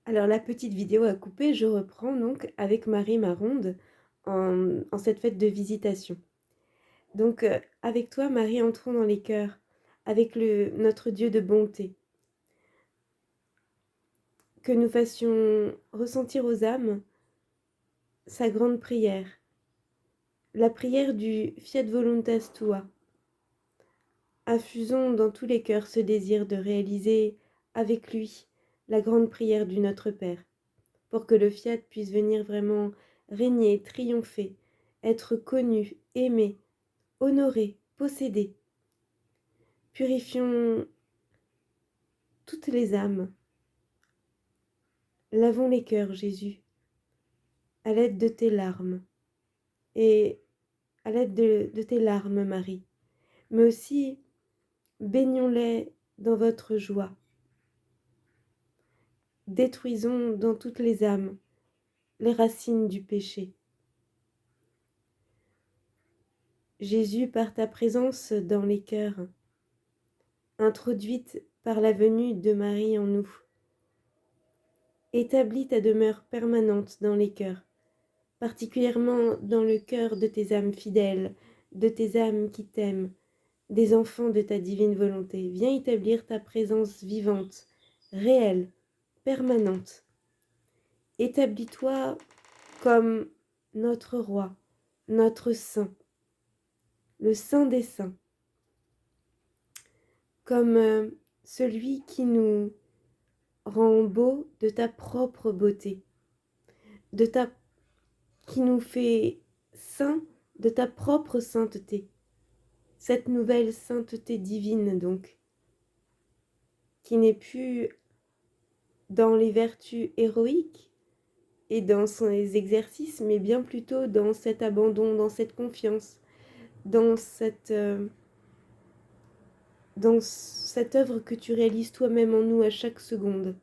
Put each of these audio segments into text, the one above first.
Alors la petite vidéo à couper, je reprends donc avec Marie Maronde en cette fête de visitation. Donc avec toi Marie, entrons dans les cœurs, avec notre Dieu de bonté, que nous fassions ressentir aux âmes sa grande prière, la prière du Fiat Voluntas Tua. Infusons dans tous les cœurs ce désir de réaliser avec lui la grande prière du Notre Père, pour que le Fiat puisse venir vraiment régner, triompher, être connu, aimé, honoré, possédé. Purifions toutes les âmes. Lavons les cœurs, Jésus, à l'aide de tes larmes, et à l'aide de tes larmes, Marie, mais aussi baignons-les dans votre joie. Détruisons dans toutes les âmes les racines du péché. Jésus, par ta présence dans les cœurs, introduite par la venue de Marie en nous, établis ta demeure permanente dans les cœurs, particulièrement dans le cœur de tes âmes fidèles, de tes âmes qui t'aiment, des enfants de ta divine volonté. Viens établir ta présence vivante, réelle, permanente. Établis-toi comme notre roi, notre saint, le saint des saints, comme celui qui nous rend beau de ta propre beauté, de ta qui nous fait saints de ta propre sainteté. Cette nouvelle sainteté divine donc, qui n'est plus dans les vertus héroïques et dans ses exercices, mais bien plutôt dans cet abandon, dans cette confiance, dans cette œuvre que tu réalises toi-même en nous à chaque seconde,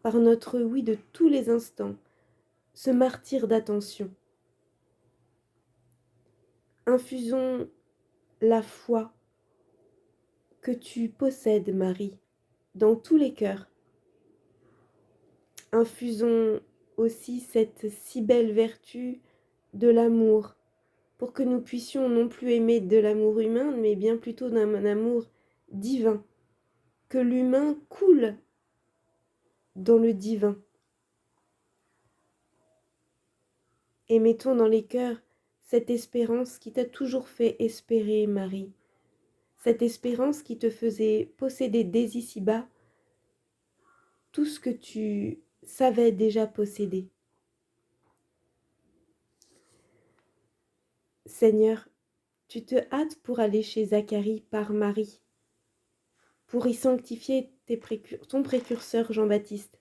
par notre oui de tous les instants, ce martyre d'attention. Infusons la foi que tu possèdes, Marie, dans tous les cœurs. Infusons aussi cette si belle vertu de l'amour, pour que nous puissions non plus aimer de l'amour humain, mais bien plutôt d'un amour divin, que l'humain coule dans le divin. Et mettons dans les cœurs cette espérance qui t'a toujours fait espérer, Marie, cette espérance qui te faisait posséder dès ici-bas tout ce que tu savais déjà posséder. Seigneur, tu te hâtes pour aller chez Zacharie par Marie, pour y sanctifier ton précurseur Jean-Baptiste.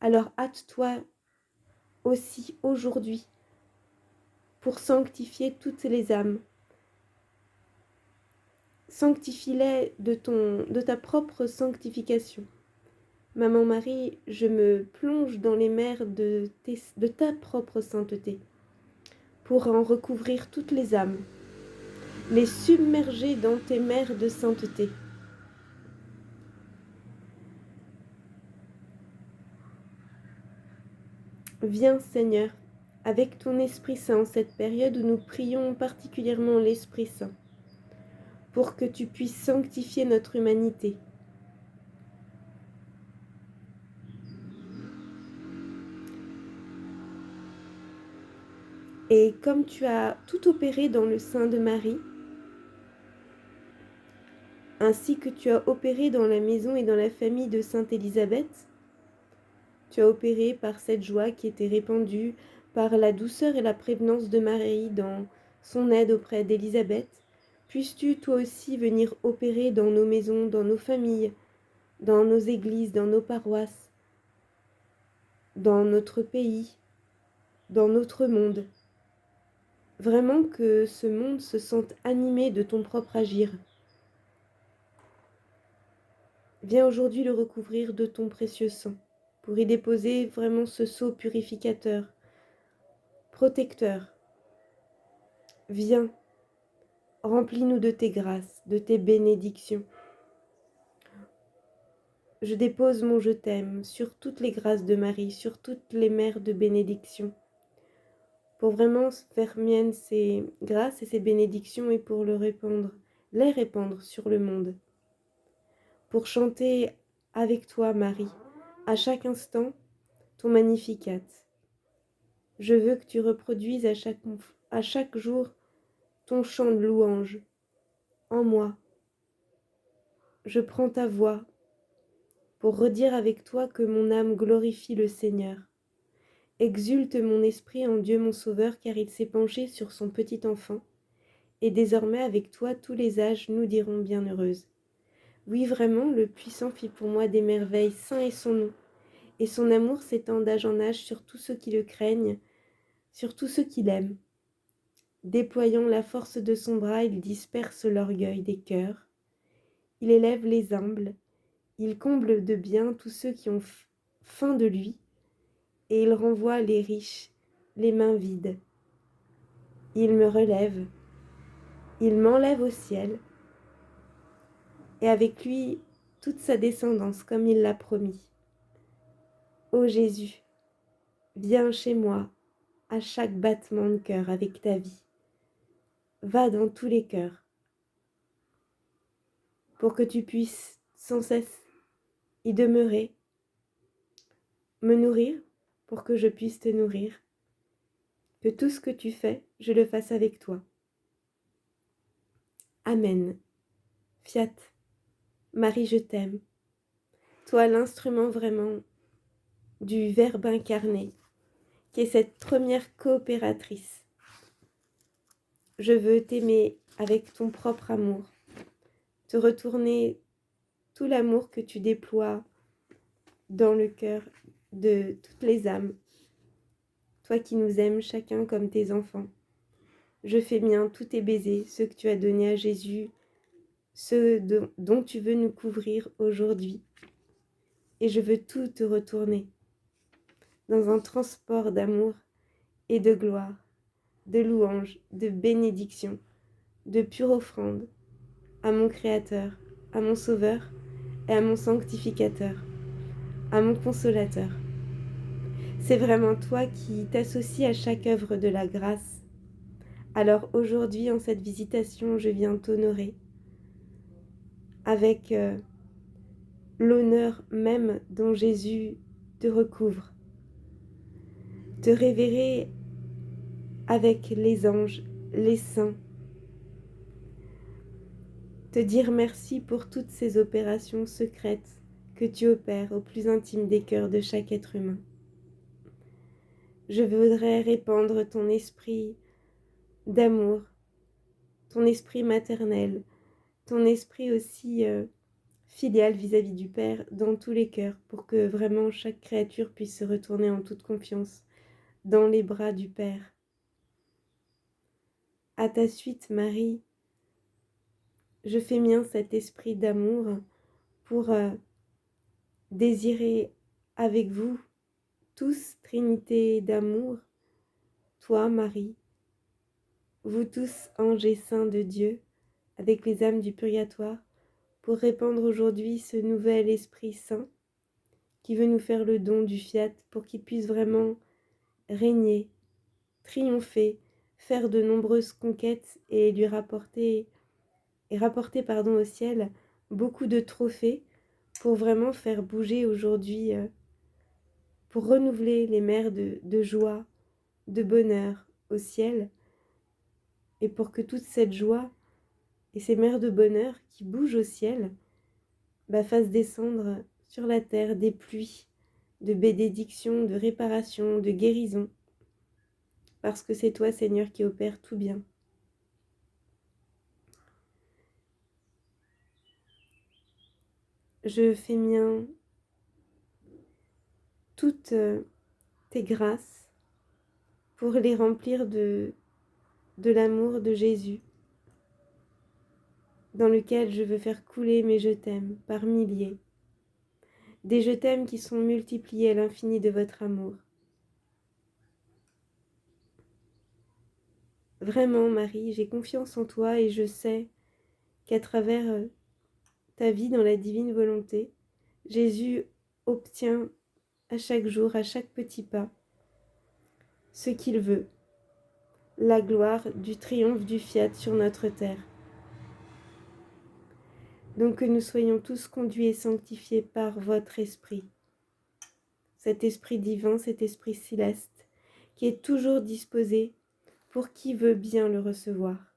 Alors hâte-toi aussi aujourd'hui pour sanctifier toutes les âmes. Sanctifie-les de ta propre sanctification. Maman Marie, je me plonge dans les mers de ta propre sainteté pour en recouvrir toutes les âmes, les submerger dans tes mers de sainteté. Viens, Seigneur, avec ton Esprit Saint en cette période où nous prions particulièrement l'Esprit Saint, pour que tu puisses sanctifier notre humanité. Et comme tu as tout opéré dans le sein de Marie, ainsi que tu as opéré dans la maison et dans la famille de Sainte Élisabeth, tu as opéré par cette joie qui était répandue par la douceur et la prévenance de Marie dans son aide auprès d'Élisabeth. Puisses-tu toi aussi venir opérer dans nos maisons, dans nos familles, dans nos églises, dans nos paroisses, dans notre pays, dans notre monde. Vraiment que ce monde se sente animé de ton propre agir. Viens aujourd'hui le recouvrir de ton précieux sang, pour y déposer vraiment ce sceau purificateur, protecteur. Viens, remplis-nous de tes grâces, de tes bénédictions. Je dépose mon je t'aime sur toutes les grâces de Marie, sur toutes les mères de bénédiction, pour vraiment faire miennes ces grâces et ces bénédictions et pour les répandre sur le monde, pour chanter avec toi, Marie, à chaque instant, ton Magnificat. Je veux que tu reproduises à chaque jour ton chant de louange en moi. Je prends ta voix pour redire avec toi que mon âme glorifie le Seigneur. Exulte mon esprit en Dieu mon Sauveur, car il s'est penché sur son petit enfant, et désormais avec toi tous les âges nous dirons bienheureuse. Oui, vraiment, le puissant fit pour moi des merveilles, saint est son nom, et son amour s'étend d'âge en âge sur tous ceux qui le craignent, sur tous ceux qui l'aiment. Déployant la force de son bras, il disperse l'orgueil des cœurs. Il élève les humbles, il comble de bien tous ceux qui ont faim de lui, et il renvoie les riches, les mains vides. Il me relève, il m'enlève au ciel, et avec lui toute sa descendance comme il l'a promis. Ô Jésus, viens chez moi à chaque battement de cœur avec ta vie. Va dans tous les cœurs pour que tu puisses sans cesse y demeurer, me nourrir pour que je puisse te nourrir, que tout ce que tu fais, je le fasse avec toi. Amen. Fiat. Marie, je t'aime. Toi, l'instrument vraiment du Verbe incarné, qui est cette première coopératrice. Je veux t'aimer avec ton propre amour, te retourner tout l'amour que tu déploies dans le cœur de toutes les âmes. Toi qui nous aimes chacun comme tes enfants. Je fais mien tous tes baisers, ceux que tu as donnés à Jésus, ceux dont tu veux nous couvrir aujourd'hui. Et je veux tout te retourner dans un transport d'amour et de gloire, de louange, de bénédiction, de pure offrande à mon Créateur, à mon Sauveur et à mon Sanctificateur, à mon Consolateur. C'est vraiment toi qui t'associes à chaque œuvre de la grâce. Alors aujourd'hui, en cette visitation, je viens t'honorer avec l'honneur même dont Jésus te recouvre, te révérer avec les anges, les saints, te dire merci pour toutes ces opérations secrètes que tu opères au plus intime des cœurs de chaque être humain. Je voudrais répandre ton esprit d'amour, ton esprit maternel, ton esprit aussi filial vis-à-vis du Père dans tous les cœurs pour que vraiment chaque créature puisse se retourner en toute confiance dans les bras du Père. À ta suite, Marie, je fais mien cet esprit d'amour pour désirer avec vous tous, Trinité d'amour, toi, Marie, vous tous, anges et saints de Dieu, avec les âmes du purgatoire, pour répandre aujourd'hui ce nouvel Esprit Saint qui veut nous faire le don du fiat pour qu'il puisse vraiment régner, triompher, faire de nombreuses conquêtes et lui rapporter au ciel beaucoup de trophées pour vraiment faire bouger aujourd'hui, pour renouveler les mers de joie, de bonheur au ciel, et pour que toute cette joie et ces mers de bonheur qui bougent au ciel fassent descendre sur la terre des pluies de bénédiction, de réparation, de guérison, parce que c'est toi, Seigneur, qui opère tout bien. Je fais mien toutes tes grâces pour les remplir de l'amour de Jésus, dans lequel je veux faire couler mes je t'aime par milliers, des je t'aime qui sont multipliés à l'infini de votre amour. Vraiment, Marie, j'ai confiance en toi et je sais qu'à travers ta vie dans la divine volonté, Jésus obtient à chaque jour, à chaque petit pas, ce qu'il veut, la gloire du triomphe du fiat sur notre terre. Donc que nous soyons tous conduits et sanctifiés par votre esprit, cet esprit divin, cet esprit céleste, qui est toujours disposé pour qui veut bien le recevoir.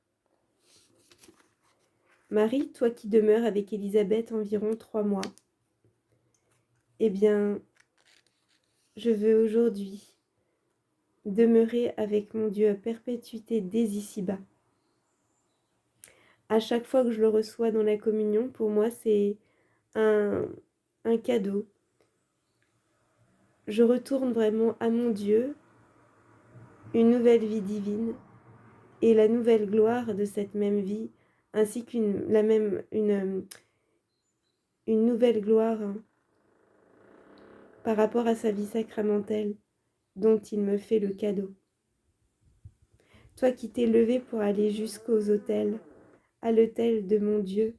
Marie, toi qui demeures avec Élisabeth environ 3 mois, eh bien, je veux aujourd'hui demeurer avec mon Dieu à perpétuité dès ici-bas. À chaque fois que je le reçois dans la communion, pour moi, c'est un cadeau. Je retourne vraiment à mon Dieu, une nouvelle vie divine et la nouvelle gloire de cette même vie, ainsi qu'une nouvelle gloire par rapport à sa vie sacramentelle dont il me fait le cadeau. Toi qui t'es levé pour aller jusqu'aux autels, à l'autel de mon Dieu,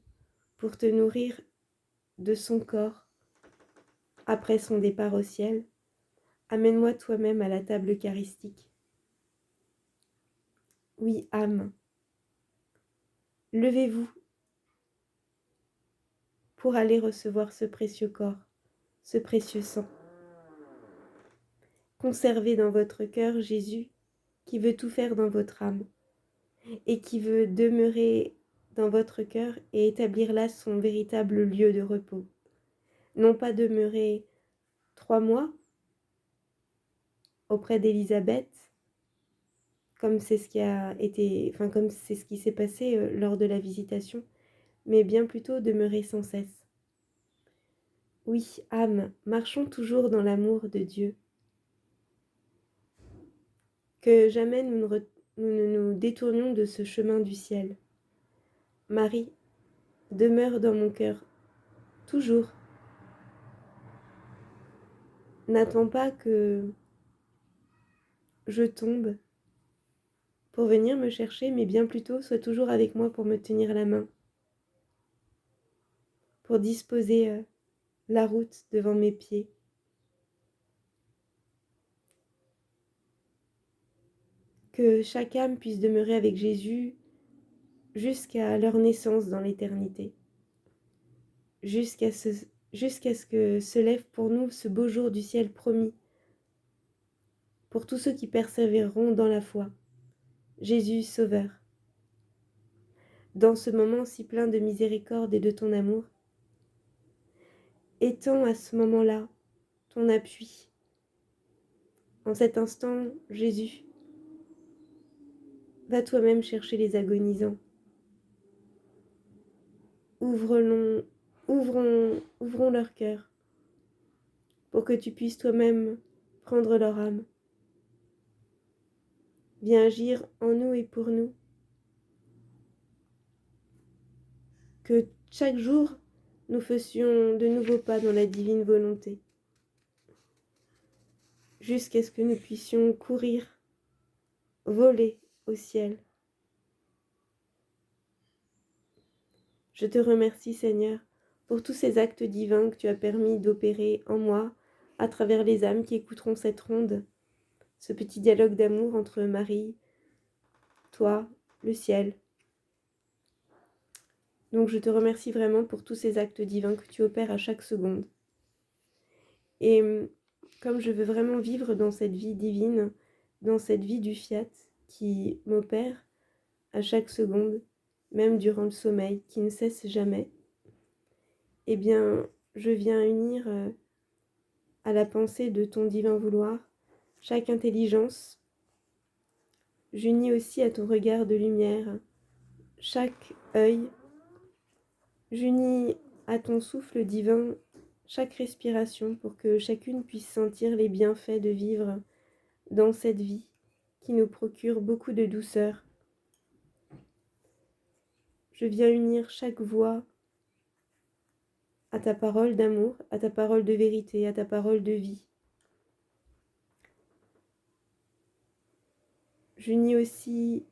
pour te nourrir de son corps après son départ au ciel, amène-moi toi-même à la table eucharistique. Oui, âme, levez-vous pour aller recevoir ce précieux corps, ce précieux sang. Conservez dans votre cœur Jésus qui veut tout faire dans votre âme et qui veut demeurer dans votre cœur et établir là son véritable lieu de repos. Non pas demeurer 3 mois auprès d'Élisabeth, comme c'est ce qui s'est passé lors de la visitation, mais bien plutôt demeurer sans cesse. Oui, âme, marchons toujours dans l'amour de Dieu. Que jamais nous ne nous détournions de ce chemin du ciel. Marie, demeure dans mon cœur, toujours. N'attends pas que je tombe pour venir me chercher, mais bien plutôt sois toujours avec moi pour me tenir la main, pour disposer la route devant mes pieds. Que chaque âme puisse demeurer avec Jésus jusqu'à leur naissance dans l'éternité, jusqu'à ce que se lève pour nous ce beau jour du ciel promis, pour tous ceux qui persévéreront dans la foi. Jésus Sauveur, dans ce moment si plein de miséricorde et de ton amour, étends à ce moment-là ton appui. En cet instant, Jésus, va toi-même chercher les agonisants. Ouvrons leur cœur pour que tu puisses toi-même prendre leur âme. Viens agir en nous et pour nous. Que chaque jour, nous fassions de nouveaux pas dans la divine volonté, jusqu'à ce que nous puissions courir, voler au ciel. Je te remercie, Seigneur, pour tous ces actes divins que tu as permis d'opérer en moi, à travers les âmes qui écouteront cette ronde, ce petit dialogue d'amour entre Marie, toi, le ciel. Donc je te remercie vraiment pour tous ces actes divins que tu opères à chaque seconde. Et comme je veux vraiment vivre dans cette vie divine, dans cette vie du fiat qui m'opère à chaque seconde, même durant le sommeil, qui ne cesse jamais, eh bien, je viens unir à la pensée de ton divin vouloir chaque intelligence. J'unis aussi à ton regard de lumière chaque œil. J'unis à ton souffle divin chaque respiration pour que chacune puisse sentir les bienfaits de vivre dans cette vie qui nous procure beaucoup de douceur. Je viens unir chaque voix à ta parole d'amour, à ta parole de vérité, à ta parole de vie. J'unis aussi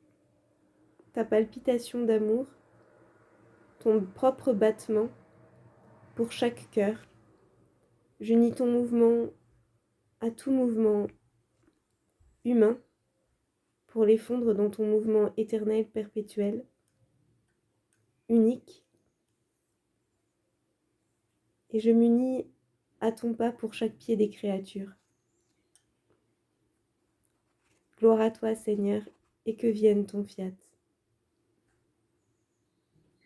ta palpitation d'amour, ton propre battement pour chaque cœur. J'unis ton mouvement à tout mouvement humain pour les fondre dans ton mouvement éternel, perpétuel, unique. Et je m'unis à ton pas pour chaque pied des créatures. Gloire à toi, Seigneur, et que vienne ton fiat.